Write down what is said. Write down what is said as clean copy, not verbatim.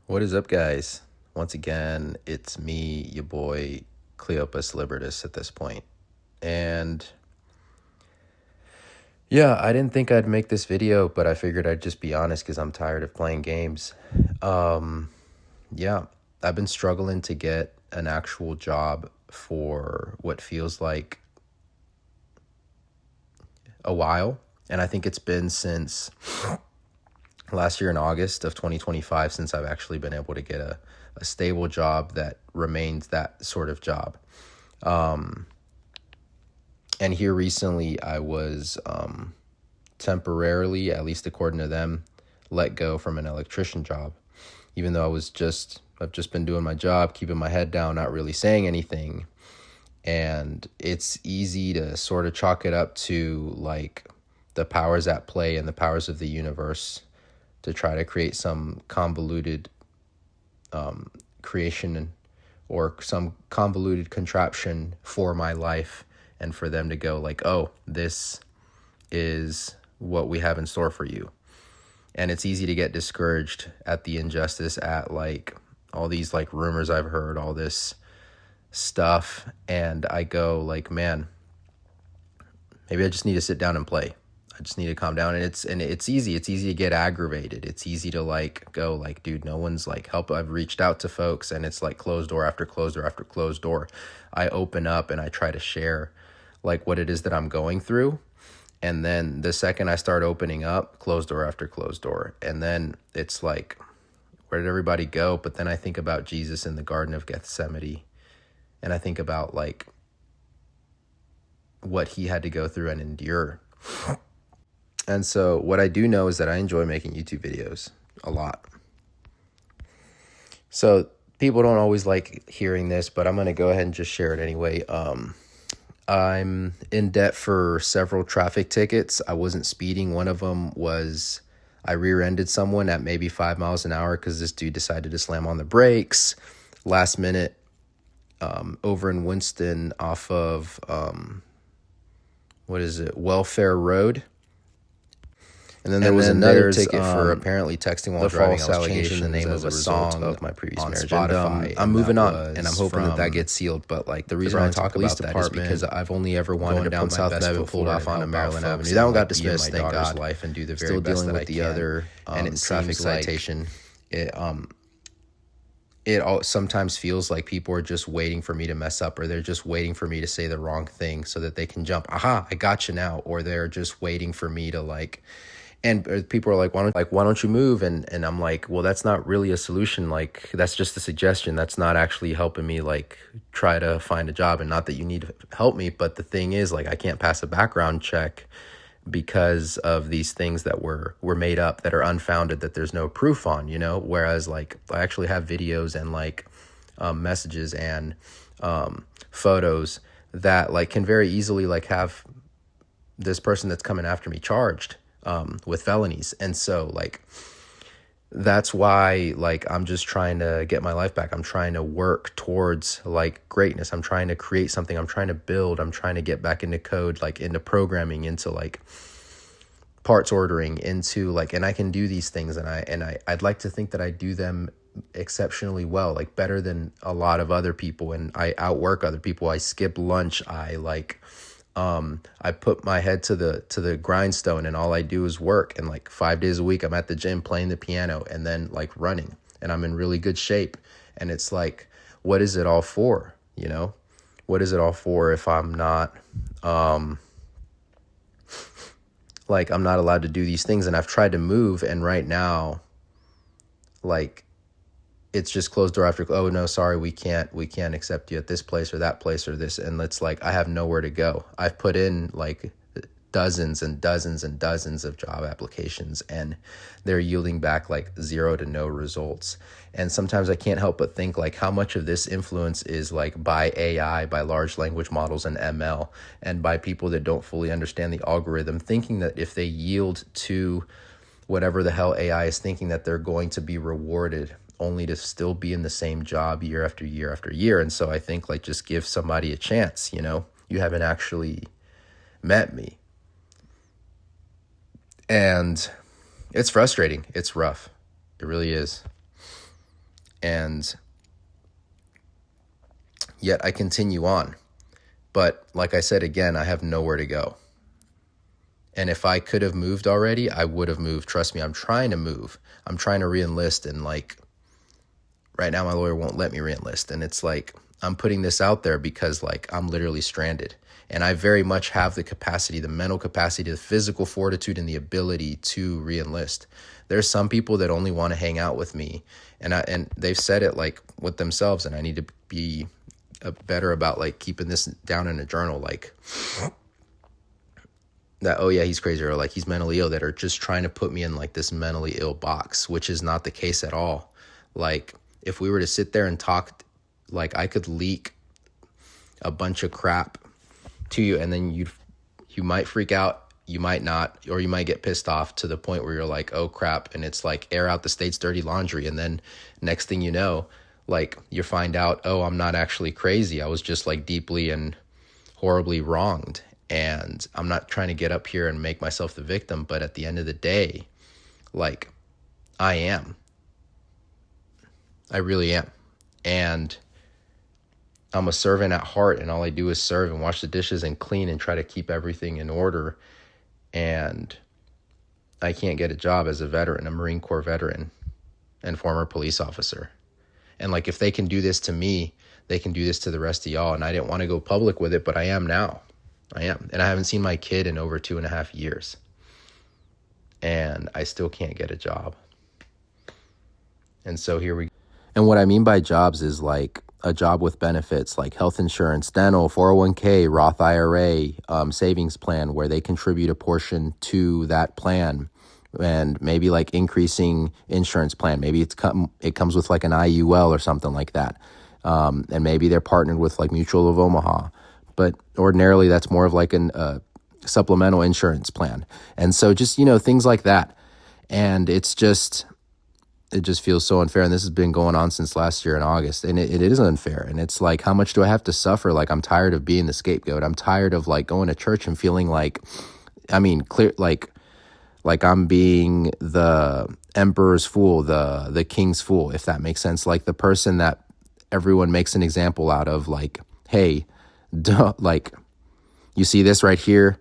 What is up, guys? Once again, it's me, your boy, Cleopas Libertas at this point. And yeah, I didn't think I'd make this video, but I figured I'd just be honest because I'm tired of playing games. Yeah, I've been struggling to get an actual job for what feels like a while. And I think it's been since last year in August of 2025 since I've actually been able to get a stable job that remains that sort of job. And here recently I was temporarily, at least according to them, let go from an electrician job, even though I've just been doing my job, keeping my head down, not really saying anything. And it's easy to sort of chalk it up to like the powers at play and the powers of the universe to try to create some convoluted creation or some convoluted contraption for my life, and for them to go like, oh, this is what we have in store for you. And it's easy to get discouraged at the injustice, at like all these like rumors I've heard, all this stuff. And I go like, man, maybe I just need to sit down and play. I just need to calm down. And it's easy to get aggravated. It's easy to like go like, dude, no one's like help. I've reached out to folks and it's like closed door after closed door after closed door. I open up and I try to share like what it is that I'm going through. And then the second I start opening up, closed door after closed door. And then it's like, where did everybody go? But then I think about Jesus in the Garden of Gethsemane. And I think about like what he had to go through and endure. And so what I do know is that I enjoy making YouTube videos a lot. So people don't always like hearing this, but I'm going to go ahead and just share it anyway. I'm in debt for several traffic tickets. I wasn't speeding. One of them was I rear-ended someone at maybe 5 miles an hour because this dude decided to slam on the brakes last minute over in Winston off of, Welfare Road. And then there was another ticket for apparently texting while driving. I was changing the name of a song of my previous marriage. Spotify. I'm moving on, and I'm hoping that gets sealed. But like the reason I talk about that is because I've only ever wanted to down South Bevan, pulled off onto Maryland Avenue. That one got dismissed, thank God. Life and do the very best that I can. Still dealing with the other and it's traffic citation. It all sometimes feels like people are just waiting for me to mess up, or they're just waiting for me to say the wrong thing so that they can jump. Aha, I got you now. Or they're just waiting for me to like. And people are like, why don't you move? And I'm like, well, that's not really a solution. Like, that's just a suggestion. That's not actually helping me like try to find a job. And not that you need to help me, but the thing is, like, I can't pass a background check because of these things that were made up, that are unfounded, that there's no proof on, you know? Whereas like I actually have videos and like messages and photos that like can very easily like have this person that's coming after me charged with felonies. And so like that's why like I'm just trying to get my life back. I'm trying to work towards like greatness. I'm trying to create something. I'm trying to build. I'm trying to get back into code, like into programming, into like parts ordering, into like, and I can do these things, and I'd like to think that I do them exceptionally well, like better than a lot of other people, and I outwork other people. I skip lunch. I put my head to the grindstone, and all I do is work. And like 5 days a week, I'm at the gym playing the piano and then like running, and I'm in really good shape. And it's like, what is it all for? You know, what is it all for if I'm not, like I'm not allowed to do these things? And I've tried to move, and right now, like, it's just closed door after, oh no, sorry, we can't accept you at this place or that place or this. And it's like, I have nowhere to go. I've put in like dozens and dozens and dozens of job applications, and they're yielding back like 0 to no results. And sometimes I can't help but think like how much of this influence is like by AI, by large language models and ML, and by people that don't fully understand the algorithm, thinking that if they yield to whatever the hell AI is thinking, that they're going to be rewarded, only to still be in the same job year after year after year. And so I think like just give somebody a chance, you know? You haven't actually met me. And it's frustrating. It's rough. It really is. And yet I continue on. But like I said, again, I have nowhere to go. And if I could have moved already, I would have moved. Trust me, I'm trying to move. I'm trying to re-enlist, and like right now my lawyer won't let me re-enlist. And it's like I'm putting this out there because like I'm literally stranded. And I very much have the capacity, the mental capacity, the physical fortitude, and the ability to re-enlist. There's some people that only want to hang out with me, and they've said it like with themselves, and I need to be better about like keeping this down in a journal, like that, oh yeah, he's crazy, or like he's mentally ill, that are just trying to put me in like this mentally ill box, which is not the case at all. Like if we were to sit there and talk, like I could leak a bunch of crap to you, and then you might freak out, you might not, or you might get pissed off to the point where you're like, oh crap, and it's like air out the state's dirty laundry. And then next thing you know, like you find out, oh, I'm not actually crazy, I was just like deeply and horribly wronged. And I'm not trying to get up here and make myself the victim, but at the end of the day, like I really am. And I'm a servant at heart, and all I do is serve and wash the dishes and clean and try to keep everything in order. And I can't get a job as a veteran, a Marine Corps veteran and former police officer. And like, if they can do this to me, they can do this to the rest of y'all. And I didn't want to go public with it, but I am now. I am. And I haven't seen my kid in over 2.5 years. And I still can't get a job. And so here we go. And what I mean by jobs is like a job with benefits like health insurance, dental, 401k, Roth IRA, savings plan, where they contribute a portion to that plan, and maybe like increasing insurance plan. Maybe it comes with like an IUL or something like that. And maybe they're partnered with like Mutual of Omaha, but ordinarily that's more of like a supplemental insurance plan. And so just, things like that. And it just feels so unfair. And this has been going on since last year in August. And it is unfair. And it's like, how much do I have to suffer? Like, I'm tired of being the scapegoat. I'm tired of like going to church and feeling like, like I'm being the emperor's fool, the king's fool, if that makes sense. Like the person that everyone makes an example out of, like, hey, like, you see this right here?